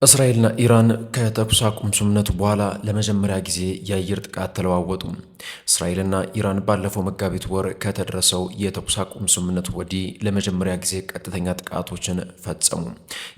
እስራኤልና ኢራን ከተኩስ አቁም ስምምነቱ በኋላ ለመጀመሪያ ጊዜ የአየር ጥቃት ተለዋወጡ። እስራኤልና ኢራን ባለፈው መጋቢት ወር ከተደረሰው የተኩስ አቁም ስምምነቱ ወዲህ ለመጀመሪያ ጊዜ ቀጥተኛ ጥቃቶችን ፈጸሙ።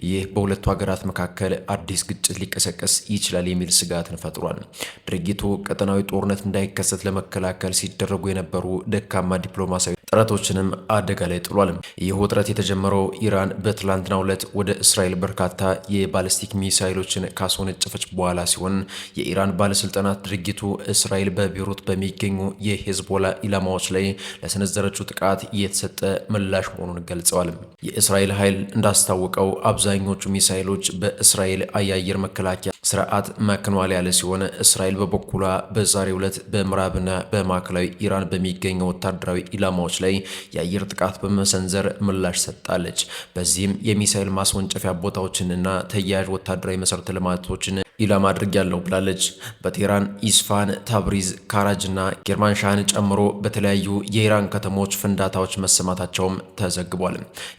ይህ በሁለቱ ሀገራት መካከል አዲስ ግጭት ሊቀሰቀስ ይችላል የሚል ስጋትን ፈጥሯል። ድርጊቱ ቀጠናዊ ጦርነት እንዳይከሰት ለመከላከል ሲደረጉ የነበሩ ደካማ ዲፕሎማሲያዊ ጥረቶችንም አደጋ ላይ ጥሏል። ይህ ውጥረት የተጀመረው ኢራን በትላንትናው ዕለት ወደ እስራኤል በርካታ የባለስቲክ ሚሳይሎችን ካስወነጨፈች በኋላ ሲሆን የኢራን ባለስልጣናት ድርጊቱ እስራኤል በቤይሩት በሚገኙ የሄዝቦላ ኢላማዎች ላይ ለሰነዘረችው ጥቃት የተሰጠ ምላሽ መሆኑን ገልጸዋል። የእስራኤል ኃይል እንዳስታወቀው አብዛኞቹ ሚሳይሎች በእስራኤል የአየር መከላከያ ስርዓት መክነዋል ያለ ሲሆን እስራኤል በበኩሏ በዛሬው ዕለት በምዕራብና በማዕከላዊ ኢራን በሚገኙ ወታደራዊ ኢላማዎች ላይ የአየር ጥቃት በመሰንዘር ምላሽ ሰጥታለች። በዚህም የሚሳይል ማስወንጨፊያ ቦታዎችንና ተያያዥ ወታደራዊ መሠረተ ልማቶችን ኢላማ አድርጊያለሁ ብላለች። በቴህራን፣ ኢስፋን፣ ታብሪዝ፣ ካራጅና ኬርማንሻህን ጨምሮ በተለያዩ የኢራን ከተሞች ፍንዳታዎች መሰማታቸውም ተዘግቧል።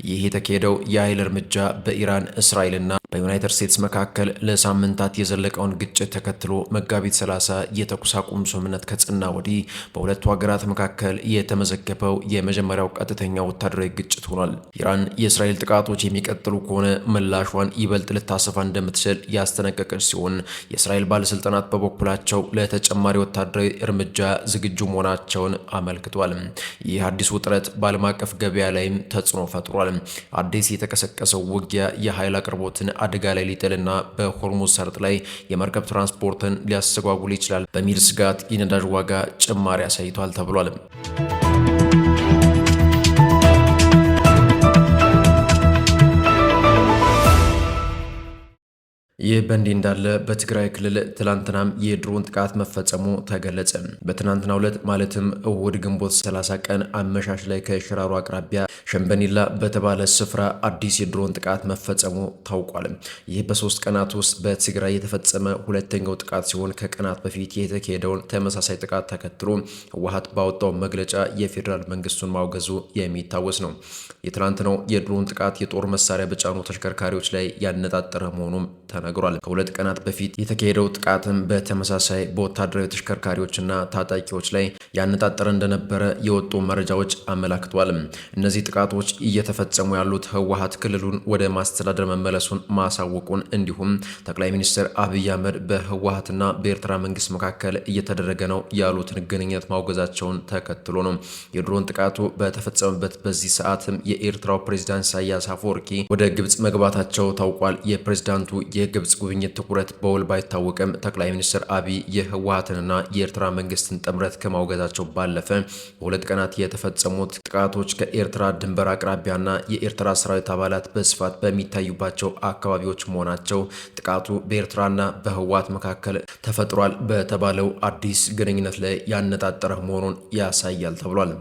ይህ የተካሄደው የኃይል እርምጃ በኢራን እስራኤልና በዩናይትድ ስቴትስ መካከል ለሳምንታት የዘለቀውን ግጭት ተከትሎ መጋቢት 30 የተኩስ አቁም ስምምነት ከጸና ወዲህ በሁለቱ ሀገራት መካከል የተመዘገበው የመጀመሪያው ቀጥተኛ ወታደራዊ ግጭት ሆኗል። ኢራን የእስራኤል ጥቃቶች የሚቀጥሉ ከሆነ ምላሿን ይበልጥ ልታሰፋ እንደምትችል ያስጠነቀቀች ሲሆን የእስራኤል ባለስልጣናት በበኩላቸው ለተጨማሪ ወታደራዊ እርምጃ ዝግጁ መሆናቸውን አመልክቷል። ይህ አዲስ ውጥረት በዓለም አቀፍ ገበያ ላይም ተጽዕኖ ፈጥሯል። አዲስ የተቀሰቀሰው ውጊያ የኃይል አቅርቦትን አደጋ ላይ ሊጥልና በሆርሙዝ ሰርጥ ላይ የመርከብ ትራንስፖርትን ሊያስተጓጉል ይችላል በሚል ስጋት የነዳጅ ዋጋ ጭማሪ አሳይቷል ተብሏል። ይህ በእንዲህ እንዳለ በትግራይ ክልል ትላንትናም የድሮን ጥቃት መፈጸሙ ተገለጸ። በትናንትናው ዕለት ማለትም እሁድ ግንቦት 30 ቀን አመሻሽ ላይ ከሽራሮ አቅራቢያ ሸምበኒላ በተባለ ስፍራ አዲስ የድሮን ጥቃት መፈጸሙ ታውቋል። ይህ በ3 ቀናት ውስጥ በትግራይ የተፈጸመ ሁለተኛው ጥቃት ሲሆን ከቀናት በፊት የተካሄደውን ተመሳሳይ ጥቃት ተከትሎ ህወሓት ባወጣው መግለጫ የፌዴራል መንግስቱን ማውገዙ የሚታወስ ነው። የትላንትናው የድሮን ጥቃት የጦር መሳሪያ በጫኑ ተሽከርካሪዎች ላይ ያነጣጠረ መሆኑም ተነግሯል። ከሁለት ቀናት በፊት የተካሄደው ጥቃትም በተመሳሳይ በወታደራዊ ተሽከርካሪዎችና ታጣቂዎች ላይ ያነጣጠረ እንደነበረ የወጡ መረጃዎች አመላክቷል። እነዚህ ጥቃቶች እየተፈጸሙ ያሉት ህወሓት ክልሉን ወደ ማስተዳደር መመለሱን ማሳወቁን እንዲሁም ጠቅላይ ሚኒስትር አብይ አህመድ በህወሓትና በኤርትራ መንግስት መካከል እየተደረገ ነው ያሉትን ግንኙነት ማውገዛቸውን ተከትሎ ነው። የድሮን ጥቃቱ በተፈጸመበት በዚህ ሰዓትም የኤርትራው ፕሬዝዳንት ኢሳያስ አፈወርቂ ወደ ግብጽ መግባታቸው ታውቋል። የፕሬዝዳንቱ የግብጽ ጉብኝት ትኩረት በውል ባይታወቅም ጠቅላይ ሚኒስትር አብይ የህወሓትንና የኤርትራ መንግስትን ጥምረት ከማውገዛቸው ባለፈ በሁለት ቀናት የተፈጸሙት ጥቃቶች ከኤርትራ ድንበር አቅራቢያና የኤርትራ ሰራዊት አባላት በስፋት በሚታዩባቸው አካባቢዎች መሆናቸው ጥቃቱ በኤርትራና በህወሓት መካከል ተፈጥሯል በተባለው አዲስ ግንኙነት ላይ ያነጣጠረ መሆኑን ያሳያል ተብሏል።